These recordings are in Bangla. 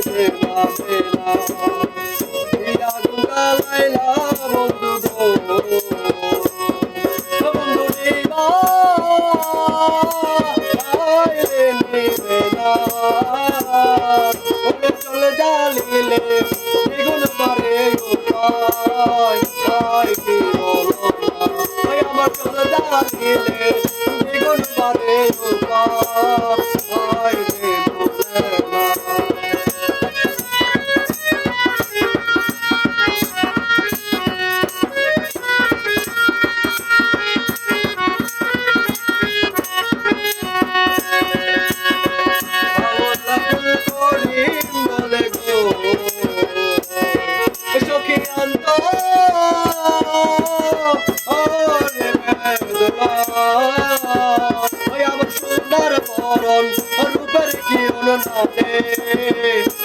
যে নামে না আগুন জ্বালাইলা বন্ধু গো বন্ধু নিবে না ওরে চলে জ্বালিলে দ্বিগুণ বাড়ে উপায় কি বলো না আমার চলে জ্বালিলে দ্বিগুণ বাড়ে উপায় রে বলে না রূপের কিরণ নাতে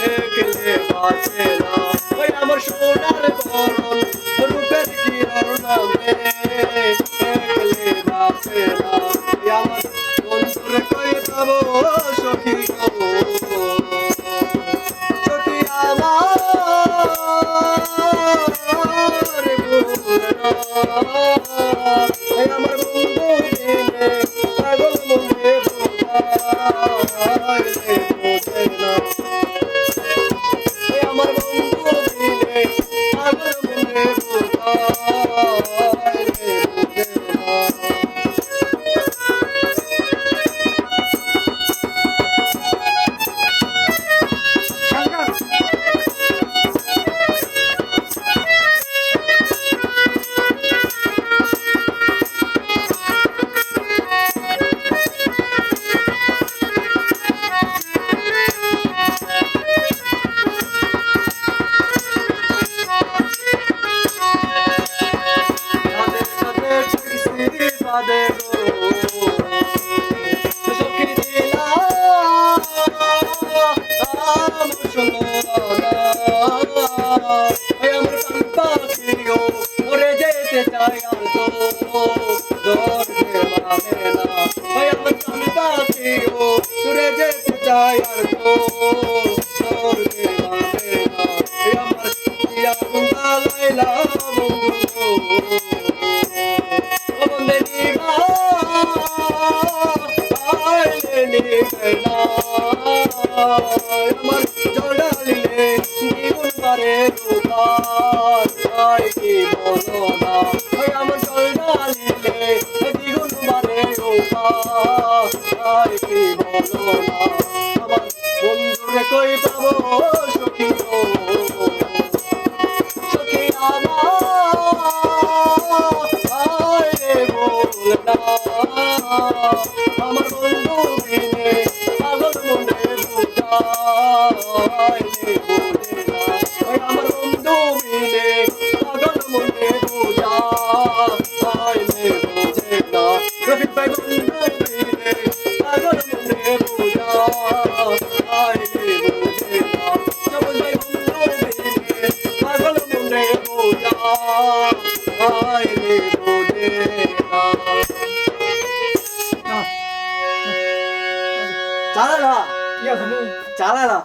একলে বাঁচে না ওই আমার সোনার বরণ রূপের কিরণ নাতে একলে বাঁচে না আমার বন্ধুর কই পাবো সখী গো সখী আমার ভুল না আমার বন্ধু দিনে পাগল মনে আমার বন্ধু দিলে পাগল মনে বাদে গো সখী দিলা আমার পাখি গো ওরে যেতে চাই আর তো ধরতে পারে না আমার পাখি গো উড়ে যেতে চাই আর তো ধরতে পারে না আমার আগুন জ্বালাইলা বন্ধু আমার জড়ালিলে জীবন বারে উপায় কি বলো না আমার জড়ালিলে জীবন বারে উপায় কি বলো না আমার বন্ধুরে কই পাবো সখী গো সখী আমার বল না আমার বন্ধু দিনে পাগল মনে বুঝায় বলে না আমার বন্ধু দিনে পাগল মনে বুঝায় বোঝে না রফিক ভাই বন্ধু দিনে পাগল মনে বুঝায় বোঝে না সবুজ ভাই বন্ধু দিনে পাগল মনে বুঝায় বোঝে না চালা না চালা না